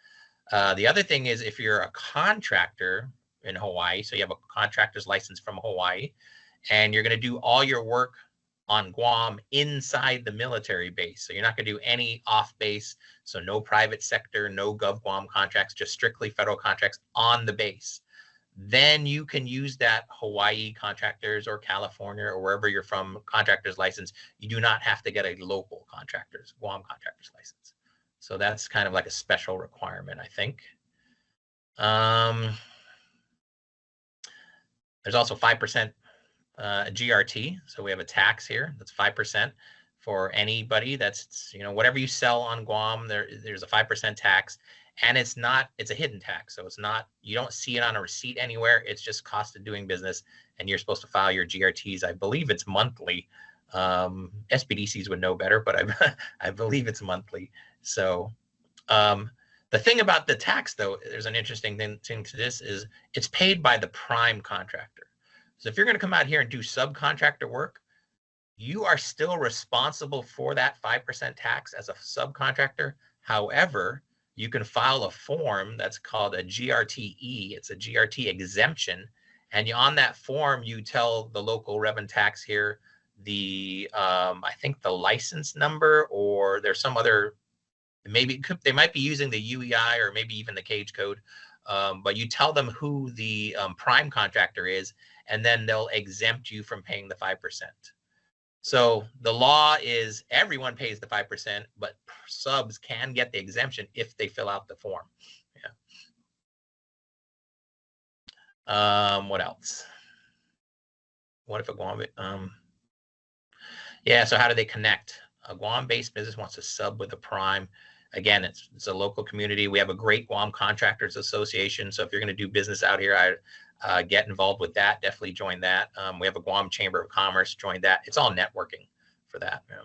The other thing is, if you're a contractor in Hawaii, so you have a contractor's license from Hawaii, and you're going to do all your work on Guam inside the military base. So you're not going to do any off base. So no private sector, no GovCon contracts, just strictly federal contracts on the base. Then you can use that Hawaii contractors or California or wherever you're from contractor's license. You do not have to get a local Guam contractor's license. So that's kind of like a special requirement, I think. There's also 5% GRT. So we have a tax here that's 5% for anybody. That's, whatever you sell on Guam, there's a 5% tax. And it's a hidden tax. So it's not, you don't see it on a receipt anywhere. It's just cost of doing business. And you're supposed to file your GRTs. I believe it's monthly. SBDCs would know better, but I believe it's monthly. So the thing about the tax, though, there's an interesting thing to this, is it's paid by the prime contractor. So if you're going to come out here and do subcontractor work, you are still responsible for that 5% tax as a subcontractor. However, you can file a form that's called a GRTE. It's a GRT exemption. And on that form, you tell the local revenue tax here the I think the license number, or there's some other, maybe they might be using the UEI or maybe even the cage code, but you tell them who the prime contractor is, and then they'll exempt you from paying the 5%. So the law is everyone pays the 5%, but subs can get the exemption if they fill out the form. Yeah. What else? What if a Guam? Yeah. So how do they connect? A Guam-based business wants to sub with a prime. Again, it's a local community. We have a great Guam Contractors Association. So if you're going to do business out here, get involved with that. Definitely join that. We have a Guam Chamber of Commerce. Join that. It's all networking for that. Yeah.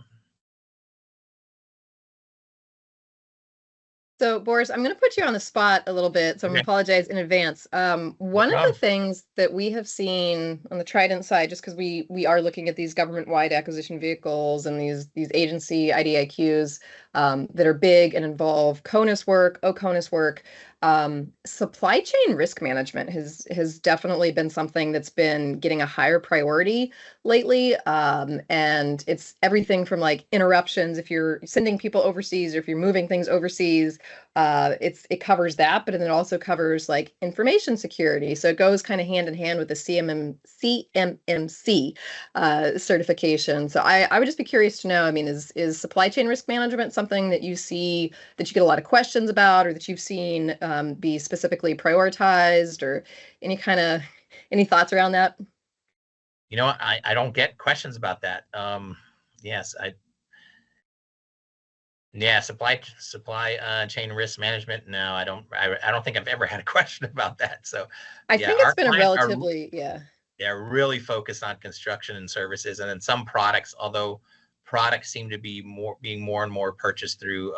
So, Boris, I'm going to put you on the spot a little bit, so I'm going to apologize in advance. One of the things that we have seen on the Trident side, just because we are looking at these government-wide acquisition vehicles and these agency IDIQs that are big and involve CONUS work, OCONUS work, supply chain risk management has definitely been something that's been getting a higher priority lately. And it's everything from like interruptions, if you're sending people overseas or if you're moving things overseas, it covers that, but then it also covers like information security. So it goes kind of hand in hand with the CMMC certification. So I would just be curious to know, I mean, is supply chain risk management something that you see that you get a lot of questions about, or that you've seen be specifically prioritized, or any thoughts around that? You know, I don't get questions about that. Yes, supply chain risk management. No, I don't think I've ever had a question about that. So I think it's been a relatively, they're really focused on construction and services, and then some products, although products seem to be being more and more purchased through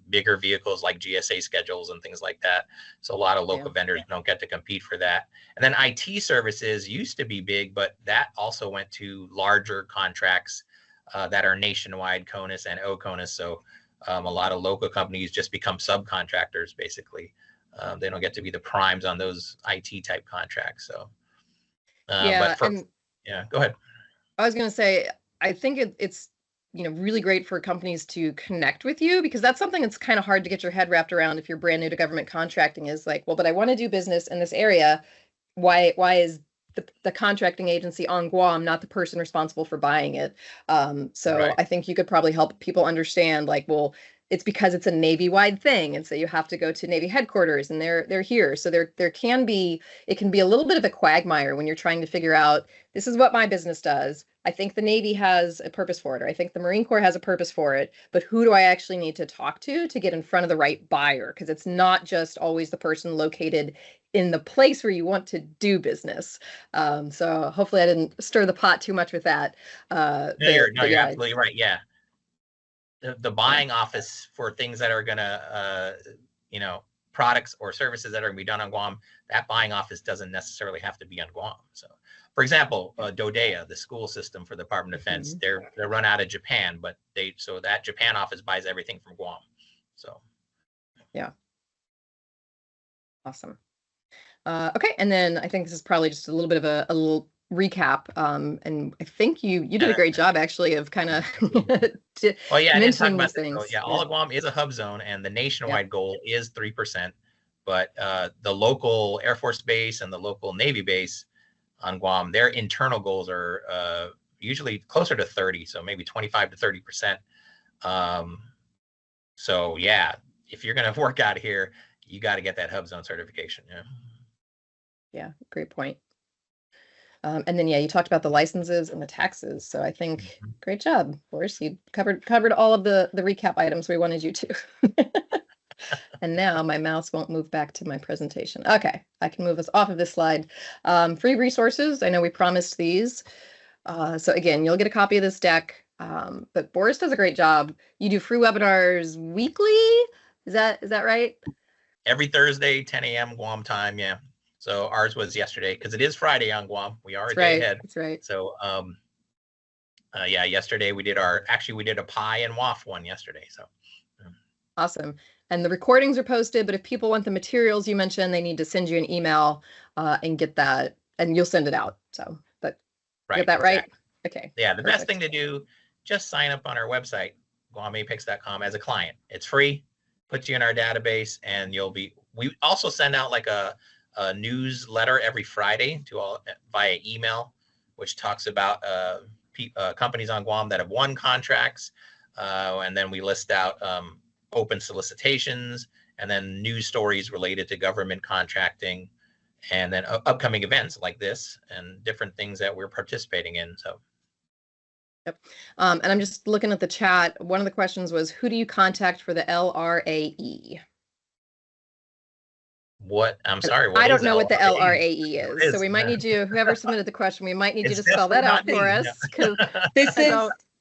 bigger vehicles like GSA schedules and things like that. So a lot of local vendors don't get to compete for that. And then IT services used to be big, but that also went to larger contracts that are nationwide, CONUS and OCONUS. So a lot of local companies just become subcontractors, basically. They don't get to be the primes on those IT type contracts. So yeah, go ahead. I was going to say, I think it's really great for companies to connect with you, because that's something that's kind of hard to get your head wrapped around if you're brand new to government contracting, is like, well, but I want to do business in this area. Why is the contracting agency on Guam not the person responsible for buying it? So right. I think you could probably help people understand, like, well, it's because it's a Navy-wide thing, and so you have to go to Navy headquarters, and they're here. So it can be a little bit of a quagmire when you're trying to figure out, this is what my business does. I think the Navy has a purpose for it, or I think the Marine Corps has a purpose for it, but who do I actually need to talk to get in front of the right buyer? Because it's not just always the person located in the place where you want to do business. So hopefully I didn't stir the pot too much with that. You're absolutely right. Yeah. The buying office for things that are going to, products or services that are going to be done on Guam, that buying office doesn't necessarily have to be on Guam. So, for example, DODEA, the school system for the Department of Defense, they're run out of Japan, but so that Japan office buys everything from Guam. So, yeah. Awesome. Okay, and then I think this is probably just a little bit of a little recap, and I think you did a great job actually of kind of mentioning these things. All of Guam is a hub zone, and the nationwide goal is 3%, but the local Air Force base and the local Navy base on Guam, their internal goals are usually closer to 30, so maybe 25 to 30%. So yeah, if you're going to work out here, you got to get that hub zone certification. Yeah, great point. And then, you talked about the licenses and the taxes. So I think great job, Boris. You covered all of the recap items we wanted you to. And now my mouse won't move back to my presentation. Okay, I can move us off of this slide. Free resources. I know we promised these. So again, you'll get a copy of this deck. But Boris does a great job. You do free webinars weekly. Is that right? Every Thursday, 10 a.m. Guam time. Yeah. So ours was yesterday, because it is Friday on Guam. We are a day ahead. That's right. So Yeah, yesterday we did a pie and waff one yesterday. So awesome. And the recordings are posted, but if people want the materials you mentioned, they need to send you an email and get that, and you'll send it out. So, but get that right? Okay. Yeah, the best thing to do, just sign up on our website, GuamAPEX.com as a client. It's free, puts you in our database, and we also send out like a newsletter every Friday to all via email, which talks about companies on Guam that have won contracts. And then we list out open solicitations and then news stories related to government contracting, and then upcoming events like this and different things that we're participating in. So. Yep. And I'm just looking at the chat. One of the questions was, who do you contact for the LRAE? What? I'm sorry. I don't know what the LRAE is. So we might need you, whoever submitted the question, we might need you to spell that out for us.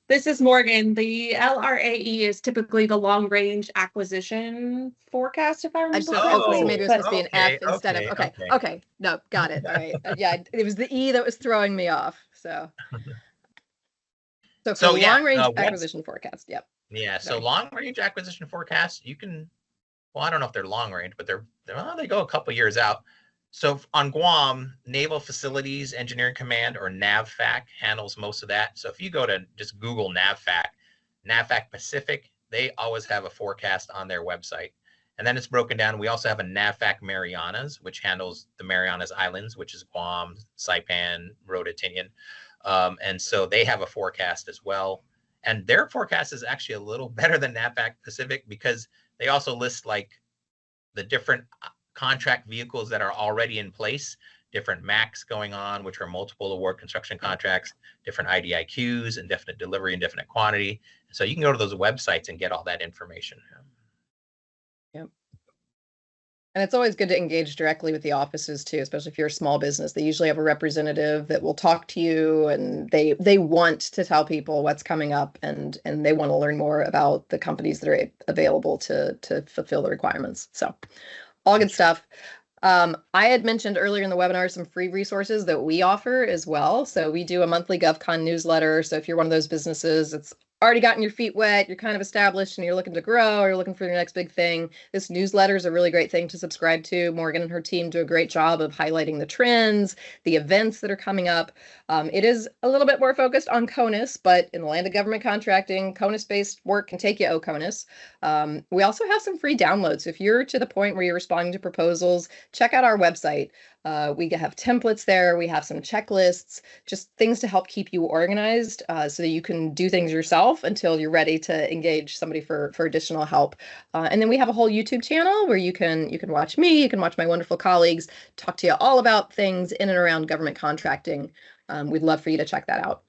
This is Morgan. The LRAE is typically the long range acquisition forecast, if I remember. So maybe it was supposed to be an F instead of, okay. No, got it. All right. Yeah, it was the E that was throwing me off. So long range acquisition forecast. Yep. Yeah. So long range acquisition forecast, you can, well, I don't know if they're long range, but they go a couple years out. So on Guam, Naval Facilities Engineering Command, or NAVFAC, handles most of that. So if you go to just Google NAVFAC Pacific, they always have a forecast on their website. And then it's broken down. We also have a NAVFAC Marianas, which handles the Marianas Islands, which is Guam, Saipan, Rota, Tinian. And so they have a forecast as well. And their forecast is actually a little better than NAVFAC Pacific, because they also list like the different contract vehicles that are already in place, different MACs going on, which are multiple award construction contracts, different IDIQs, indefinite delivery, indefinite quantity. So you can go to those websites and get all that information. Yep. And it's always good to engage directly with the offices too, especially if you're a small business. They usually have a representative that will talk to you, and they want to tell people what's coming up, and they want to learn more about the companies that are available to fulfill the requirements. So all good stuff. I had mentioned earlier in the webinar some free resources that we offer as well. So we do a monthly GovCon newsletter. So if you're one of those businesses that's already gotten your feet wet, you're kind of established and you're looking to grow, or you're looking for your next big thing, this newsletter is a really great thing to subscribe to. Morgan and her team do a great job of highlighting the trends, the events that are coming up. It is a little bit more focused on CONUS, but in the land of government contracting, CONUS-based work can take you CONUS. We also have some free downloads. So if you're to the point where you're responding to proposals, check out our website. We have templates there. We have some checklists, just things to help keep you organized so that you can do things yourself until you're ready to engage somebody for additional help. And then we have a whole YouTube channel where you can watch me, you can watch my wonderful colleagues, talk to you all about things in and around government contracting. We'd love for you to check that out.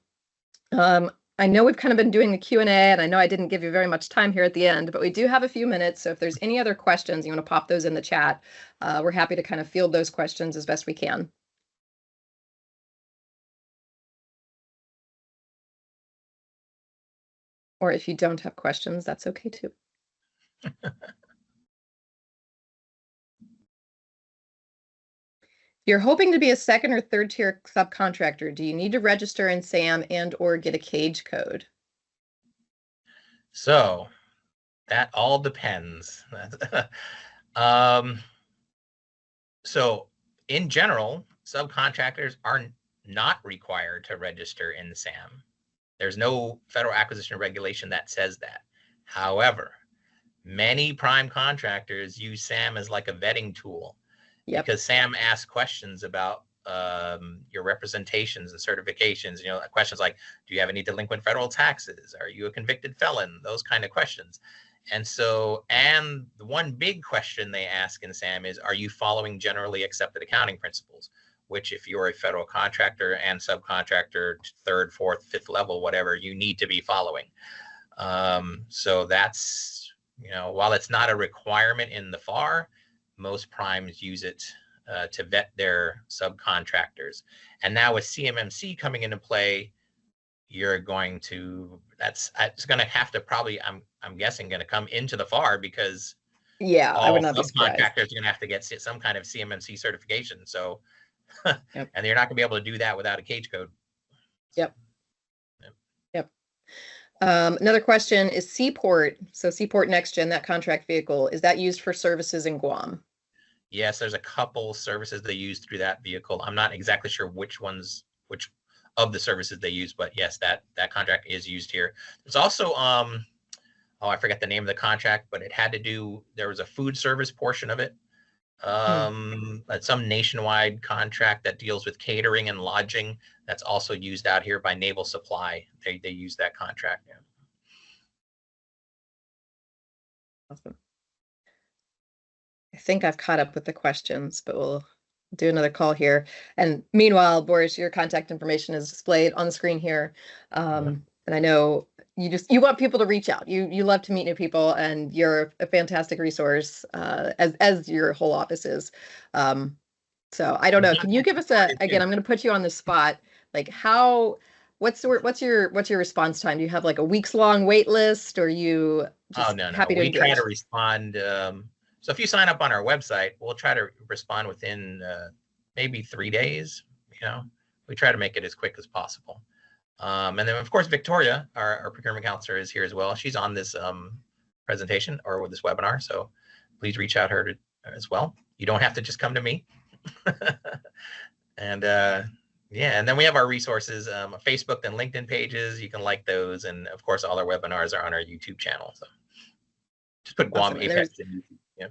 I know we've kind of been doing the Q&A, and I know I didn't give you very much time here at the end, but we do have a few minutes. So if there's any other questions, you want to pop those in the chat. We're happy to kind of field those questions as best we can. Or if you don't have questions, that's okay too. You're hoping to be a second or third tier subcontractor. Do you need to register in SAM and or get a cage code? So that all depends. So in general, subcontractors are not required to register in SAM. There's no federal acquisition regulation that says that. However, many prime contractors use SAM as like a vetting tool. Yep. Because SAM asks questions about your representations and certifications, questions like, do you have any delinquent federal taxes? Are you a convicted felon? Those kind of questions. And the one big question they ask in SAM is, are you following generally accepted accounting principles? Which, if you're a federal contractor and subcontractor, third, fourth, fifth level, whatever, you need to be following. So that's, while it's not a requirement in the FAR, most primes use it to vet their subcontractors. And now with CMMC coming into play, it's going to have to probably, I'm guessing, going to come into the FAR, because I would not be surprised. Subcontractors are going to have to get some kind of CMMC certification. So, yep. And you're not going to be able to do that without a cage code. Yep. Another question is Seaport. So Seaport Next Gen, that contract vehicle, is that used for services in Guam? Yes, there's a couple services they use through that vehicle. I'm not exactly sure which of the services they use, but yes, that contract is used here. There's also I forget the name of the contract, but it had to do, there was a food service portion of it. Some nationwide contract that deals with catering and lodging that's also used out here by Naval Supply. They use that contract. Yeah. Awesome. I think I've caught up with the questions, but we'll do another call here. And meanwhile, Boris, your contact information is displayed on the screen here. And I know you want people to reach out. You love to meet new people, and you're a fantastic resource, as your whole office is. So I don't know. Can you give us again, I'm going to put you on the spot. Like what's your response time? Do you have like a weeks long wait list, or are you just happy to engage? We try to respond. So if you sign up on our website, we'll try to respond within maybe 3 days. We try to make it as quick as possible. And then of course, Victoria, our procurement counselor, is here as well. She's on this presentation or with this webinar. So please reach out to her as well. You don't have to just come to me. And and then we have our resources, Facebook and LinkedIn pages. You can like those. And of course, all our webinars are on our YouTube channel. So just put Guam APEX in YouTube. Yeah.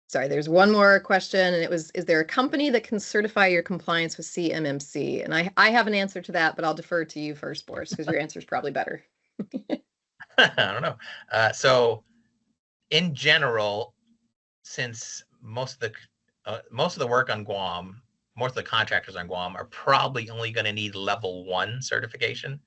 Sorry, there's one more question, and it was, is there a company that can certify your compliance with CMMC? And I have an answer to that, but I'll defer to you first, Boris, because your answer is probably better. I don't know. So in general, since most of the work on Guam, most of the contractors on Guam are probably only going to need level 1 certification.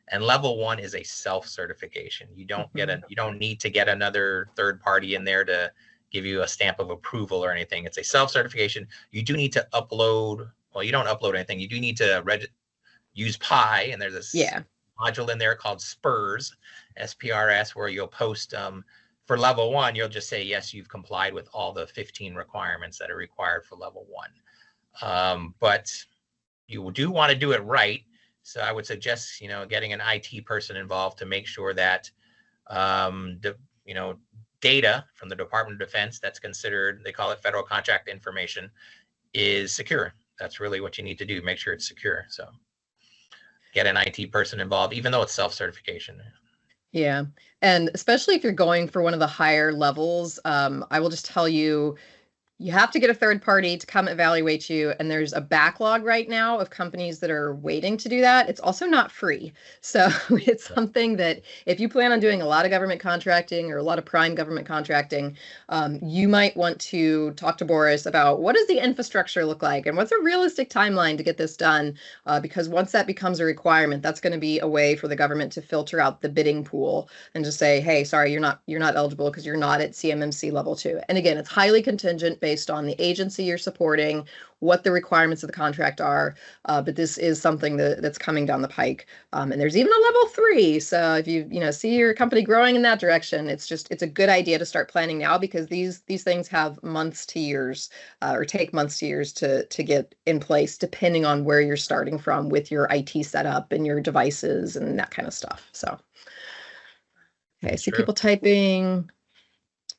And level 1 is a self-certification. You don't you don't need to get another third party in there to give you a stamp of approval or anything. It's a self-certification. You do need to upload, well, you don't upload anything. You do need to use Pi, and there's this module in there called SPRS, SPRS, where you'll post, for level 1, you'll just say, yes, you've complied with all the 15 requirements that are required for level 1. But you do want to do it right. So I would suggest, getting an IT person involved to make sure that, data from the Department of Defense that's considered, they call it federal contract information, is secure. That's really what you need to do. Make sure it's secure. So get an IT person involved, even though it's self-certification. Yeah. And especially if you're going for one of the higher levels, I will just tell you, you have to get a third party to come evaluate you. And there's a backlog right now of companies that are waiting to do that. It's also not free. So it's something that if you plan on doing a lot of government contracting or a lot of prime government contracting, you might want to talk to Boris about what does the infrastructure look like and what's a realistic timeline to get this done? Because once that becomes a requirement, that's going to be a way for the government to filter out the bidding pool and just say, hey, sorry, you're not eligible because you're not at CMMC level 2. And again, it's highly contingent based on the agency you're supporting, what the requirements of the contract are. But this is something that's coming down the pike. And there's even a level 3. So if you see your company growing in that direction, it's a good idea to start planning now, because these things have months to years, or take months to years to get in place, depending on where you're starting from with your IT setup and your devices and that kind of stuff. So, okay, I see people typing.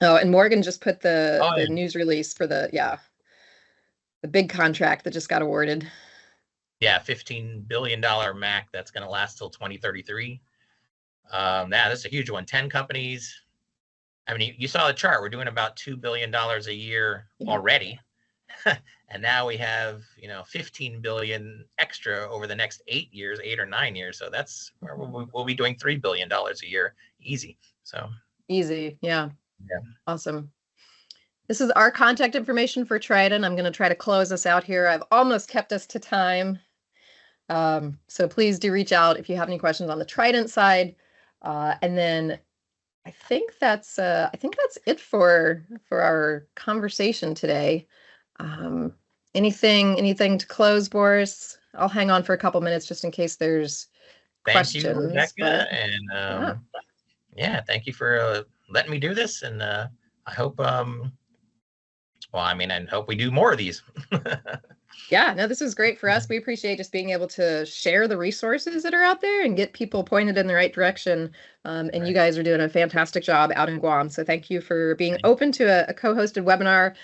Oh, and Morgan just put the news release for the big contract that just got awarded. Yeah, $15 billion MAC that's going to last till 2033. That's a huge one. 10 companies. I mean, you saw the chart. We're doing about $2 billion a year already. And now we have, 15 billion extra over the next 8 or 9 years. So that's where we'll be doing $3 billion a year. Easy. So easy. Yeah. Yeah. Awesome. This is our contact information for Trident. I'm going to try to close us out here. I've almost kept us to time. So please do reach out if you have any questions on the Trident side. And then I think that's it for our conversation today. Anything to close, Boris? I'll hang on for a couple minutes just in case there's questions. Thank you, Rebecca, and thank you for letting me do this. And I hope, I hope we do more of these. Yeah, no, this was great for us. We appreciate just being able to share the resources that are out there and get people pointed in the right direction. And you guys are doing a fantastic job out in Guam. So thank you for being open to a co-hosted webinar.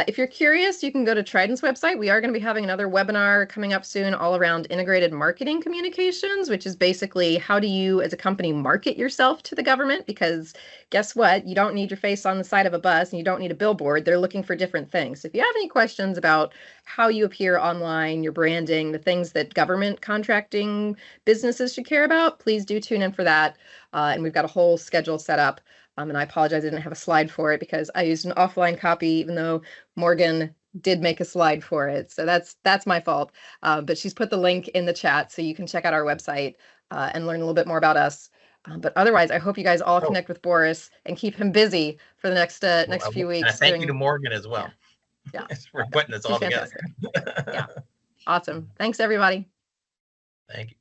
If you're curious, you can go to Trident's website. We are going to be having another webinar coming up soon all around integrated marketing communications, which is basically how do you as a company market yourself to the government? Because guess what? You don't need your face on the side of a bus and you don't need a billboard. They're looking for different things. So if you have any questions about how you appear online, your branding, the things that government contracting businesses should care about, please do tune in for that. And we've got a whole schedule set up. And I apologize, I didn't have a slide for it because I used an offline copy, even though Morgan did make a slide for it. So that's my fault. But she's put the link in the chat so you can check out our website and learn a little bit more about us. But otherwise, I hope you guys all connect with Boris and keep him busy for the next few weeks. And thank you to Morgan as well. Yeah. For putting this all together. Yeah. Awesome. Thanks, everybody. Thank you.